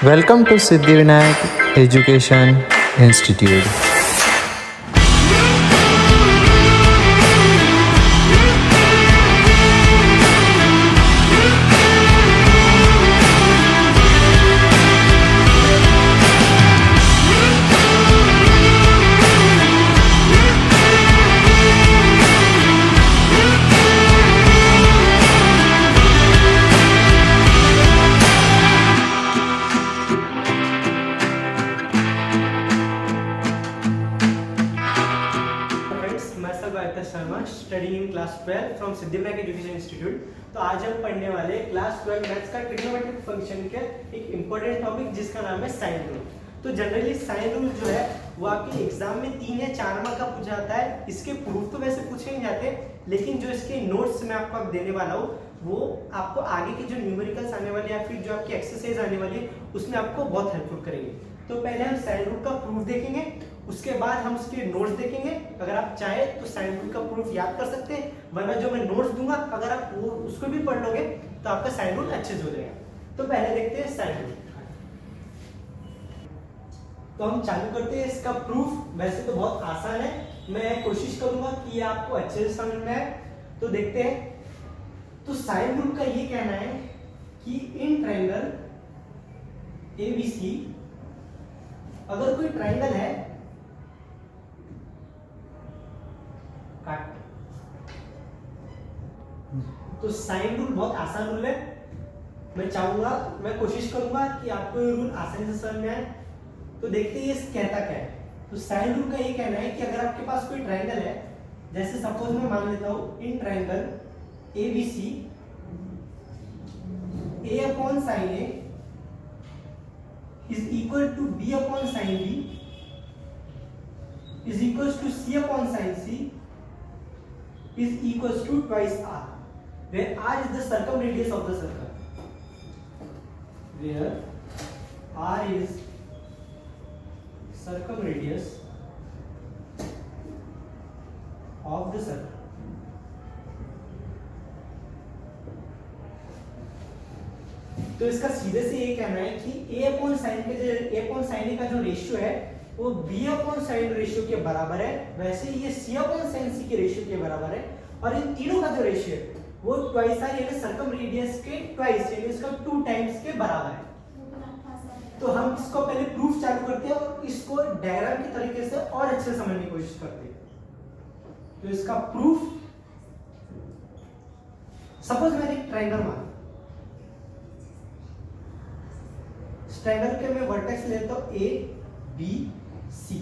Welcome to Siddhivinayak Education Institute. Studying in class 12 from Siddhivinayak education institute. तो आज हम पढ़ने वाले क्लास 12 मैथ्स का ट्रिग्नोमेट्रिक फंक्शन के एक इंपॉर्टेंट टॉपिक जिसका नाम है साइन रूल। तो जनरली साइन रूल जो है वो आपके एग्जाम में 3 या 4 मार्क का पूछा जाता है। इसके प्रूफ तो वैसे पूछे नहीं जाते, लेकिन जो इसके नोट्स मैं आपको अब देने वाला हूँ वो आपको आगे के जो न्यूमेरिकल्स आने वाले या फिर जो आपकी एक्सरसाइज आने वाली है उसमें आपको बहुत हेल्पफुल करेंगे। तो पहले हम साइन रूल का प्रूफ देखेंगे, उसके बाद हम उसके नोट्स देखेंगे। अगर आप चाहें तो साइन रूल का प्रूफ याद कर सकते हैं, वरना जो मैं नोट्स दूंगा अगर आप वो उसको भी पढ़ लोगे तो आपका साइन रूल अच्छे से हो जाएगा। तो पहले देखते हैं साइन रूल। तो हम चालू करते हैं इसका प्रूफ। वैसे तो बहुत आसान है, मैं कोशिश करूंगा कि ये आपको अच्छे से समझ में आए। तो देखते हैं। तो साइन रूल का ये कहना है कि इन ट्रायंगल ABC अगर कोई ट्रायंगल है तो साइन रूल बहुत आसान रूल है। मैं कोशिश करूंगा कि आपको ये रूल आसानी से समझ में आए। तो देखते हैं ये कहता क्या है। तो साइन रूल का ये कहना है कि अगर आपके पास कोई ट्रायंगल है, जैसे सपोज मैं मान लेता हूं in triangle ABC A upon sine A is equal to B upon sin B is equals to C upon sin C is equals to twice R, where R is the circumradius of the circle, where R is circumradius of the circle। तो इसका सीधे से ये कहना है कि A upon sine A का जो रेशियो है वो B अपॉन साइन रेशियो के बराबर है, वैसे ही ये C अपॉन साइन C के रेशियो के बराबर है। और इन तीनों का जो रेशियो है वो ट्वाइस आर यानी सर्कमरेडियस के ट्वाइस यानी इसका 2 टाइम्स के बराबर है। तो हम इसको पहले प्रूफ चालू करते हैं और इसको डायग्राम की तरीके से और अच्छे से समझने की कोशिश करते हैं। तो इसका प्रूफ, सपोज मैंने एक ट्रायंगल माना, ट्रायंगल के मैं वर्टेक्स लेता हूं A B C।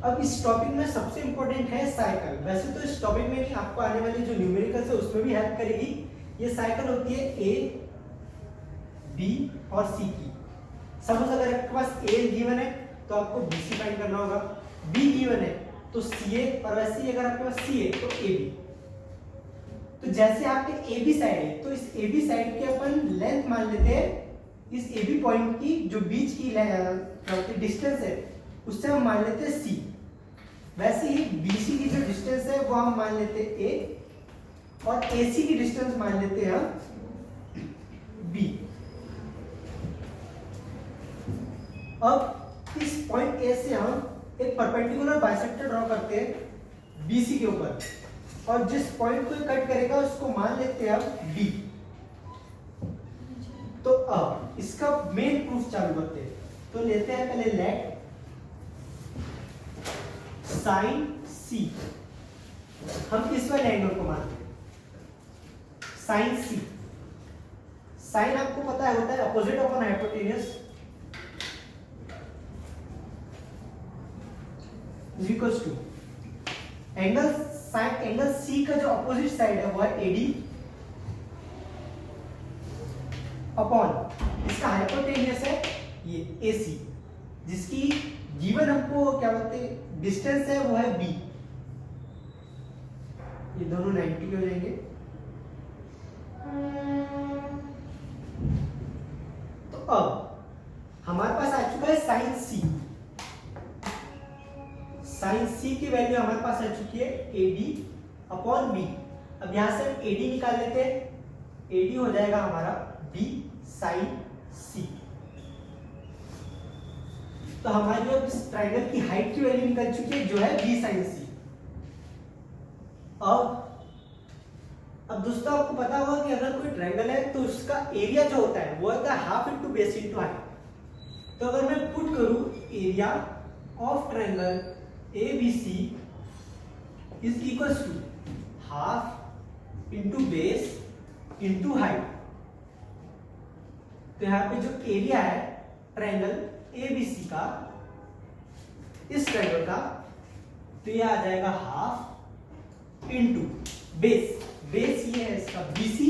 अब इस टॉपिक में सबसे इंपॉर्टेंट है साइकिल। वैसे तो इस टॉपिक में नहीं, आपको आने वाली जो न्यूमेरिकल्स है उसमें भी हेल्प करेगी। ये साइकिल होती है A B और C की। सपोज अगर आपके पास A गिवन है तो आपको BC फाइंड करना होगा, B गिवन है तो CA, और वैसे ही अगर आपके पास C है तो AB। तो जैसे आपके AB साइड है तो इस AB साइड के अपन लेंथ मान लेते हैं। इस AB पॉइंट की जो बीच की डिस्टेंस है उससे हम मान लेते हैं C। वैसे ही BC की जो डिस्टेंस है वो हम मान लेते हैं A, और AC की डिस्टेंस मान लेते हैं हम B। अब इस पॉइंट A से हम एक परपेंडिकुलर बाइसेक्टर ड्रॉ करते हैं BC के ऊपर, और जिस पॉइंट को कट करेगा उसको मान लेते हैं हम B। तो अब इसका मेन प्रूफ चालू करते हैं। तो लेते हैं पहले लेट साइन C, हम इस वाले एंगल को मानते हैं साइन C। साइन आपको पता है होता है opposite upon hypotenuse is equals to angle C का जो अपोजिट साइड है वो है AD अपॉन इसका हाइपोटेन्यूज है ये AC, जिसकी गिवन हमको क्या बोलते हैं डिस्टेंस है वो है B। ये दोनों 90 के हो जाएंगे। तो अब हमारे पास आ चुका है साइन C। साइन C की वैल्यू हमारे पास आ चुकी है AD अपॉन B। अब यहां से हम AD निकाल लेते हैं। AD हो जाएगा हमारा BC साइन सी। तो हमारी अब इस ट्रायंगल की हाइट की वैल्यू निकल चुकी है जो है बी साइन सी। अब दोस्तों आपको पता होगा कि अगर कोई ट्रायंगल है तो उसका एरिया जो होता है वो होता है half into base into height. तो अगर मैं पुट करूं area of triangle A B C is equal to half into base into height, तो यहाँ पे जो एरिया है ट्रायंगल ए बी सी का, इस ट्रायंगल का, तो ये आ जाएगा हाफ इंटू बेस। बेस ये है इसका बीसी।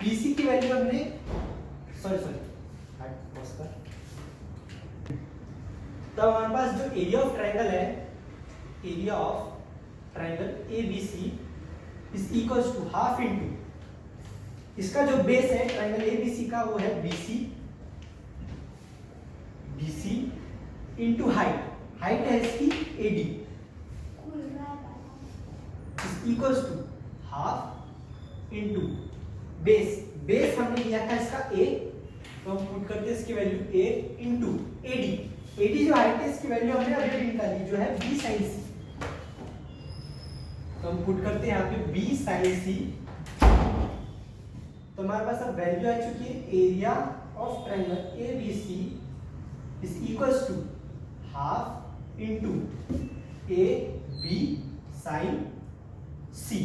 बीसी की वैल्यू हमने तो हमारे पास जो एरिया ऑफ ट्रायंगल है, area of triangle A B C is equal to half into इसका जो बेस है ट्रायंगल ए बी सी का वो है BC, BC into height, height है इसकी AD is equal to half into base. Base हमने लिया था इसका ए, तो हम पुट करते हैं इसकी वैल्यू ए इंटू एडी। एडी जो हाइट है इसकी वैल्यू हमने अभी निकाली जो है बी साइन सी, तो हम पुट करते हैं यहाँ पे बी साइन सी। तो हमारे पास अब वैल्यू आ चुकी है area of triangle A B C is equals to half into A B sine C.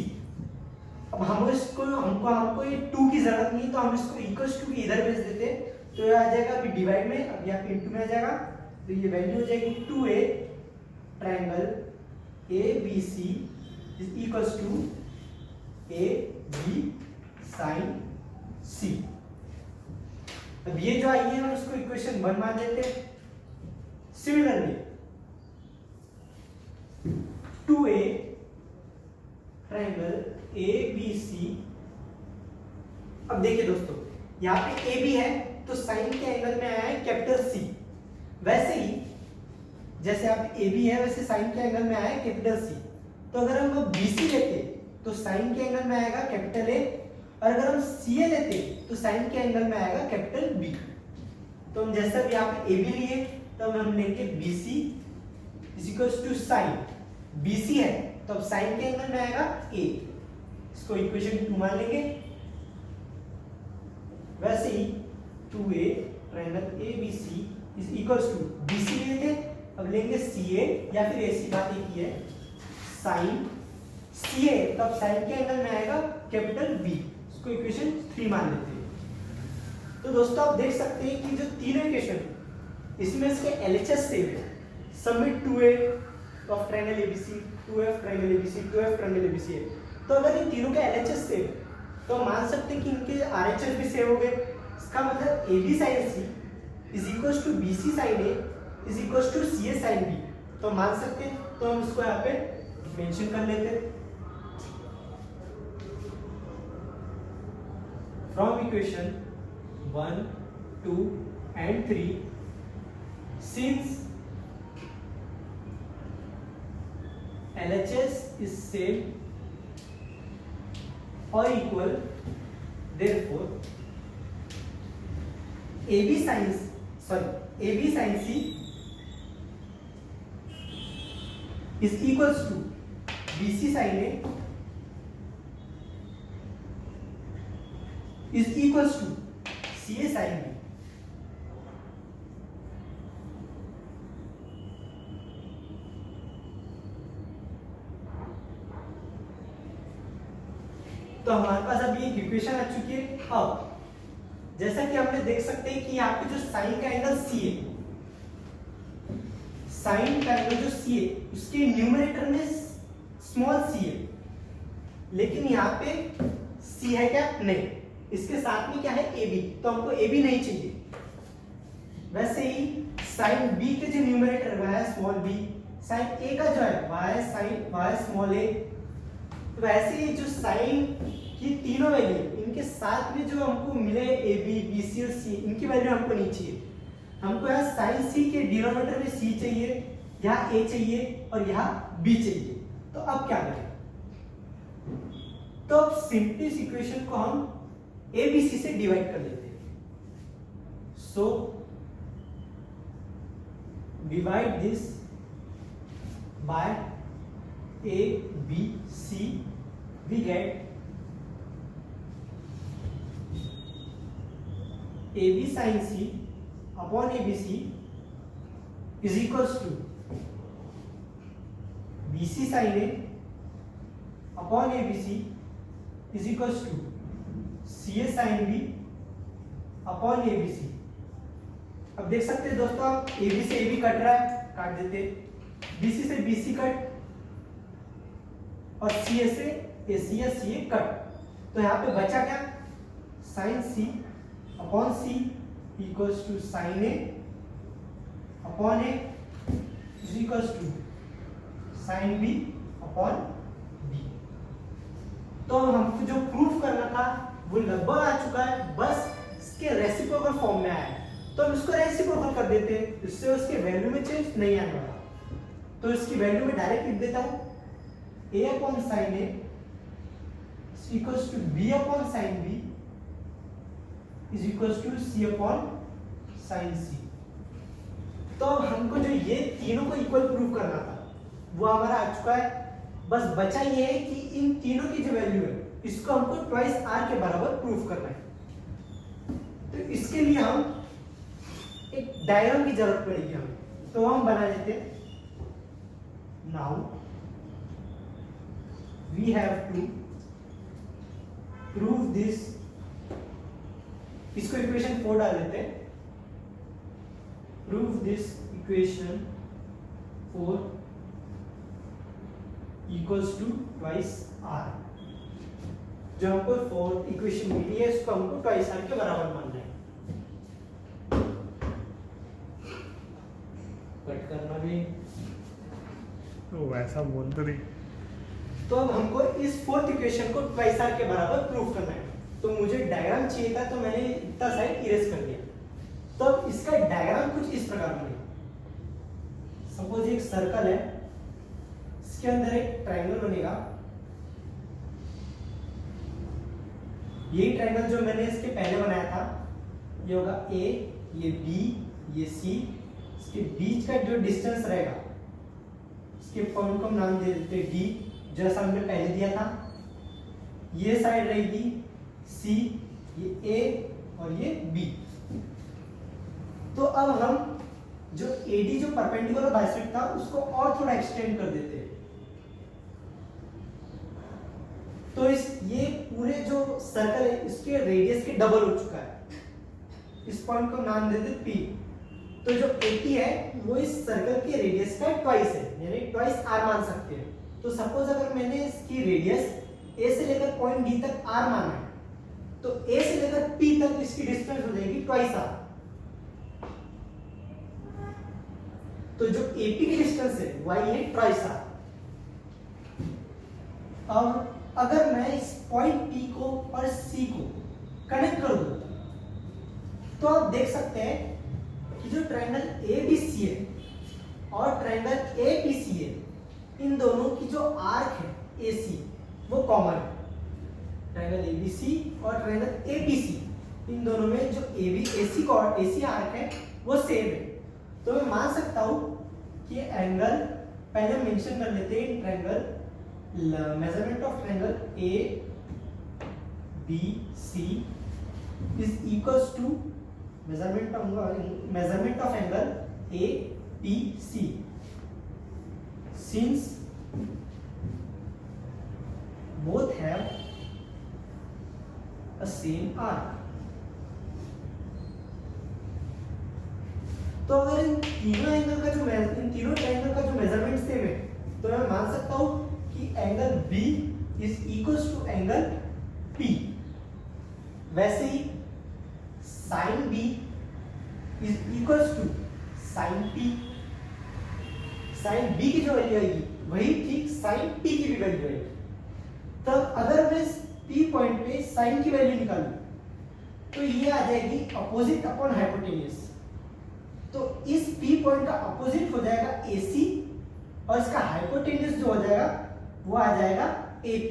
अब हम इसको हमको ये 2 की जरूरत नहीं, तो हम इसको इक्वल्स टू की इधर भेज देते हैं, तो ये आ जाएगा अभी डिवाइड में, अब यहाँ पे इंटू में आ जाएगा, तो ये वैल्यू हो जाएगी 2a triangle A B C is equals to A B sine C. अब ये जो आई है हम इसको इक्वेशन 1 मान लेते हैं। Similarly 2a triangle A B C, अब देखिए दोस्तों यहाँ पे ए बी है तो साइन के एंगल में आया है कैपिटल सी, वैसे ही जैसे आप ए बी है वैसे साइन के एंगल में आया है कैपिटल सी। तो अगर हम बी सी लेते तो साइन के एंगल में आएगा कैपिटल ए, और अगर हम सी ए लेते तो साइन के एंगल में आएगा कैपिटल बी। तो हम जैसा भी यहाँ पे ए बी लिए तो हम लेंगे B C is equal to sine, B C है तो अब साइन के एंगल में आएगा ए, इसको इक्वेशन 2 मान लेंगे। वैसे ही 2a triangle A B C is equals to B C लेंगे, अब लेंगे सी ए, या फिर ऐसी बात एक ही है साइन सी ए, तब साइन के एंगल में आएगा कैपिटल बी, इसको इक्वेशन 3 मान लेते हैं। तो दोस्तों आप देख सकते हैं कि जो तीनों इक्वेशन इसमें इसके एलएचएस सेम है, submit 2a of triangle ABC, 2f triangle ABC, 2f triangle ABC है। तो अगर इन तीनों के एलएचएस सेम तो मान सकते हैं कि इनके आरएचएस भी सेम हो गए। इसका मतलब AB sin C is equals to BC sin A is equals to CA sin B, तो मान सकते हैं। तो हम इसको यहाँ पे मेंशन कर लेते हैं। From equation 1, 2 and 3 since LHS is same or equal, therefore AB sin C is equals to BC sin A is equals to CA sin B। तो हमारे पास अभी एक इक्वेशन आ चुकी है। अब जैसा कि हमने देख सकते हैं कि यहाँ पे जो साइन का एंगल सी है, साइन का एंगल जो सी है उसके न्यूमरेटर में स्मॉल सी है, लेकिन यहाँ पे सी है क्या? नहीं, इसके साथ में क्या है? ए बी, तो हमको ए बी नहीं चाहिए। वैसे ही साइन बी के जो न्यूमरेटर वह है स्मॉल बी, साइन ए का जो है वह है साइन वह है स्मॉल ए। तो वैसे ही जो साइन की तीनों वैल्यू इनके साथ में जो हमको मिले ए बी बी सी और सी, इनकी वैल्यू हमको नहीं चाहिए। हमको यहाँ साइन सी के डिनोमिनेटर में सी चाहिए, यहाँ ए चाहिए और यहाँ बी चाहिए। तो अब क्या करें? तो अब सिंपली इस इक्वेशन को हम ए बी सी से डिवाइड कर लेते हैं। So divide this by A, B, C. We get AB sin C upon ABC is equals to BC sin A upon ABC is equals to CA sin B upon ABC। अब देख सकते हैं दोस्तों, आप AB से AB cut रहा है, काट देते, BC से BC कट और CA से AC या CA कट। तो यहाँ पे बचा क्या, sin C upon C equals to sin A upon A is equals to sin B upon B। तो हमको जो प्रूफ करना था वो लगभग आ चुका है, बस इसके रेसिप्रोकल फॉर्म में आया है, तो हम इसको रेसिप्रोकल कर देते हैं, इससे उसके वैल्यू में चेंज नहीं आने वाला। तो इसकी वैल्यू में डायरेक्ट लिख देता हूं, a upon sin A equals to b upon sin B is equals to c upon sin C। तो हमको जो ये तीनों को इक्वल प्रूफ करना था वो हमारा आ चुका है, बस बचा ये है कि इन तीनों की जो वैल्यू है इसको हमको ट्वाइस r के बराबर प्रूफ करना है। तो इसके लिए हम एक डायग्राम की जरूरत पड़ेगी हमें, तो हम बना लेते हैं। Now we have to prove this, इसको इक्वेशन 4 डाल देते हैं। Prove this equation 4 equals to twice r। जो हमको 4 इक्वेशन मिली है इसको हमको ट्वाइस r के बराबर मानना है। कट करना भी तो वैसा बोल तो नहीं। तो अब हमको इस 4th इक्वेशन को ट्वाइस r के बराबर प्रूव करना है। तो मुझे डायग्राम चाहिए था, तो मैंने इतना साइड इरेज कर दिया। तो अब इसका डायग्राम कुछ इस प्रकार बनेगा। सपोज एक सर्कल है, इसके अंदर एक ट्रायंगल बनेगा। यही ट्रायंगल जो मैंने इसके पहले बनाया था, ये होगा A, ये B, ये C। इसके बीच का जो डिस्टेंस रहेगा, इसके पॉइंट को हम नाम दे देते हैं D, जैसा हमने पहले दिया था। ये साइड रहेगी C, ये A और ये B। तो अब हम जो AD जो परपेंडिकुलर बाइसेक्ट था उसको और थोड़ा एक्सटेंड कर देते हैं। तो ये पूरे जो सर्कल है इसके रेडियस के डबल हो चुका है। इस पॉइंट को नाम दे देते P। तो जो AP है वो इस सर्कल के रेडियस का ट्वाइस है, यानी ट्वाइस r मान सकते हैं। तो सपोज अगर मैंने इसकी रेडियस A से लेकर पॉइंट D तक r माना है, तो A से लेकर P तक इसकी डिस्टेंस हो जाएगी ट्वाइस r। तो जो AP की डिस्टेंस है y है ट्वाइस r। अब अगर मैं इस पॉइंट P को और C को कनेक्ट कर दूं, तो आप देख सकते हैं कि जो ट्रायंगल ABC है और ट्रायंगल APC है, इन दोनों की जो आर्क है AC वो कॉमन है। ट्रायंगल ABC और ट्रायंगल APC, इन दोनों में जो AC आर्क है वो सेम है। तो मैं मान सकता हूं कि एंगल पहले मेंशन कर लेते हैं। Triangle measurement of triangle ABC is equals to measurement of angle APC, since both have a same arc। तो अगर इन तीनों ट्रायंगल का जो मेजरमेंट सेम है, तो मैं मान सकता हूं कि angle B is equals to angle P। वैसे ही sin B is equals to sin P। sin B की जो वैल्यू आएगी वही ठीक sin P की भी वैल्यू आएगी। तब अगर मैं P पॉइंट पे sin की वैल्यू निकालूं, तो ये आ जाएगी अपोजिट अपॉन हाइपोटेन्यूज। तो इस P पॉइंट का अपोजिट हो जाएगा AC और इसका हाइपोटेन्यूज जो हो जाएगा वो आ जाएगा AP।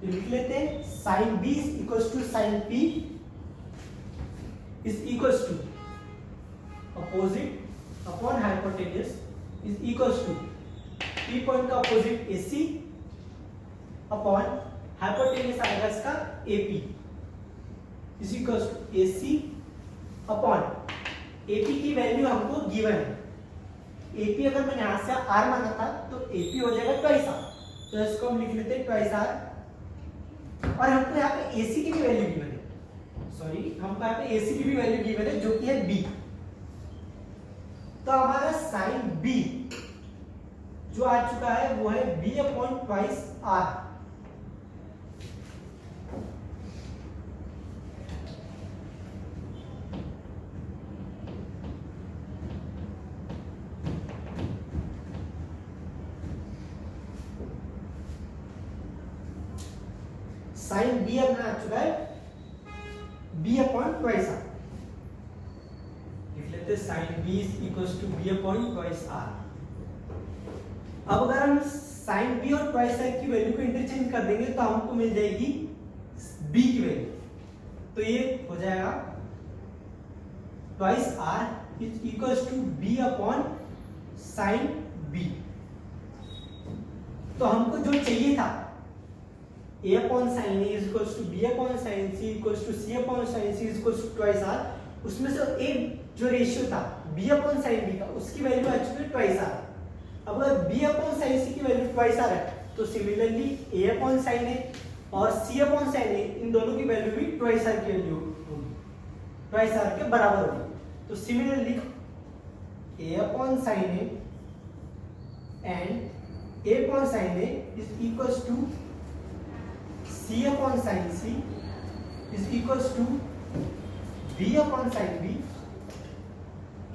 तो लिख लेते हैं sin B is equals to sin P is equals to opposite upon hypotenuse is equals to P point का अपोजिट AC अपॉन हाइपोटेन्यूज आएगा इसका AP is equals to AC upon AP की वैल्यू हमको given है। AP अगर मैंने यहां से R माना था तो AP हो जाएगा ट्वाइस R, तो इसको हम लिख लेते हैं ट्वाइस R। और हमको यहाँ पे AC की भी वैल्यू गिवन है, सॉरी हमको यहाँ पे AC की भी वैल्यू गिवन है जो कि है B। तो हमारा साइन B जो आ चुका है वो है B upon twice R। Sine B अपना आ चुका है B अपॉन ट्वाइस R। लिख लेते हैं sine B is equals to B upon twice R। अब अगर हम साइन B और ट्वाइस R की वैल्यू को इंटरचेंज कर देंगे तो हमको मिल जाएगी B की वैल्यू, तो ये हो जाएगा twice R is equals to B upon sine B। तो हमको जो चाहिए था A upon sine A is equals to B upon sine C equals to C upon sine C is equals to twice R, उसमें से एक जो ratio था B अपॉन साइन B का उसकी वैल्यू आ चुकी है ट्वाइस R। अब अगर B अपॉन साइन C की वैल्यू ट्वाइस R है तो similarly A upon sine A और C अपॉन साइन A इन दोनों की वैल्यू भी ट्वाइस R की वैल्यू होगी, ट्वाइस R के बराबर होगी। तो similarly A upon sine A and A upon sine A is equals to C upon sine C is equals to B upon sine B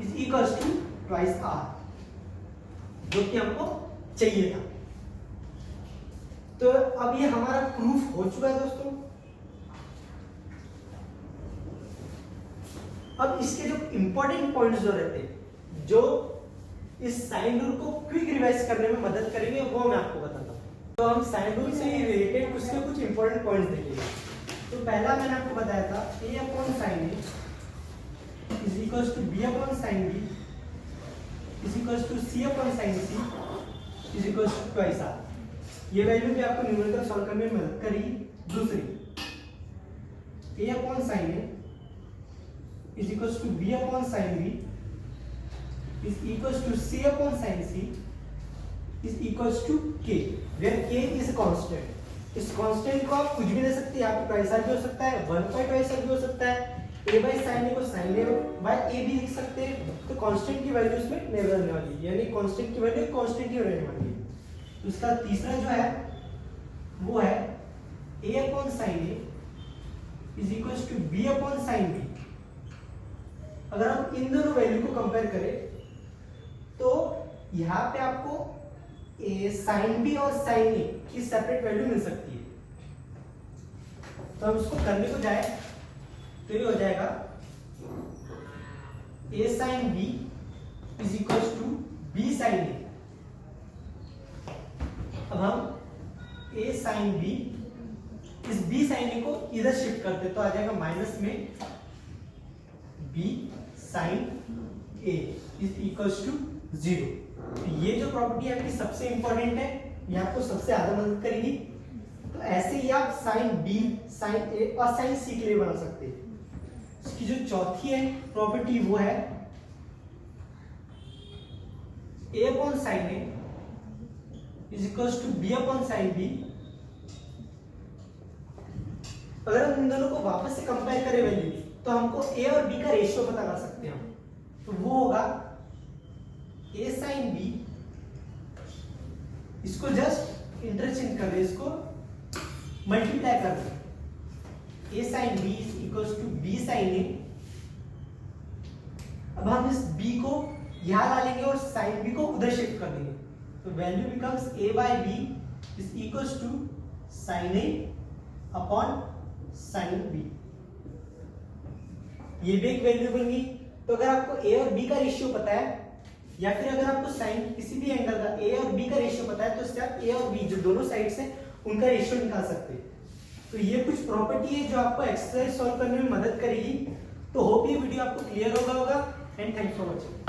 is equals to twice R, जो कि हमको चाहिए था। तो अब ये हमारा प्रूफ हो चुका है दोस्तों। अब इसके जो इंपॉर्टेंट पॉइंट्स जो रहते हैं जो इस साइन रूल को क्विक रिवाइज करने में मदद करेंगे वो मैं आपको बताता हूँ। तो हम साइन रूल से रिलेटेड उसके कुछ इंपॉर्टेंट पॉइंट्स देखेंगे। तो पहला मैंने आपको बताया था A upon sine A is equals to B upon sine B is equals to C upon sine C is equals to twice R। ये वैल्यू भी आपको न्यूमेरिकल सॉल्व करने में मदद करेगी। दूसरी A upon sine A is equals to B upon sine B is equals to C upon sine C is equals to K, where K is a constant. इस constant को आप कुछ भी दे सकते हैं, यहाँ पे ट्वाइस R भी हो सकता है, 1 बाय ट्वाइस R भी हो सकता है, A बाय साइन A को साइन A बाय A भी लिख सकते हैं। तो कांस्टेंट की वैल्यू इसमें नेवर रहने वाली है, यानी कांस्टेंट की वैल्यू कांस्टेंट ही रहने वाली है। तो इसका तीसरा जो है वो है A upon sine A is equals to B upon sine B। अगर हम इन दोनों वैल्यू को कंपेयर करें तो यहाँ पे आपको साइन B और साइन A की सेपरेट वैल्यू मिल सकती है। तो हम इसको करने को जाए तो ये हो जाएगा A sine B is equals to B sine A। अब हम A साइन B इस B साइन A को इधर शिफ्ट करते तो आ जाएगा माइनस में B sine A is equals to 0। तो ये जो प्रॉपर्टी है आपकी सबसे इंपॉर्टेंट है, ये आपको सबसे ज्यादा मदद करेगी। तो ऐसे ही आप साइन B साइन A और साइन C के लिए बना सकते हैं। इसकी जो चौथी है प्रॉपर्टी वो है A upon sine A is equals to B upon sine B। अगर हम इन दोनों को वापस से कंपेयर करें वैल्यू तो हमको A और B का रेशियो पता कर सकते हैं हम। तो वो होगा A साइन B, इसको जस्ट इंटरचेंज कर दे, इसको मल्टीप्लाई कर दे। A sine B is equals to B sine A। अब हम इस B को यहां डालेंगे और साइन B को उधर शिफ्ट कर देंगे, तो value becomes A by B is equals to sine A upon sine B। ये भी एक वैल्यू बन गई। तो अगर आपको A और B का रेशियो पता है या फिर अगर आपको साइन किसी भी एंगल का A और B का रेशियो पता है तो इससे आप A और B जो दोनों साइड्स हैं उनका रेशियो निकाल सकते हैं। तो ये कुछ प्रॉपर्टी है जो आपको एक्सरसाइज सॉल्व करने में मदद करेगी। तो होप होप ये वीडियो आपको क्लियर होगा एंड थैंक्स फॉर वॉचिंग।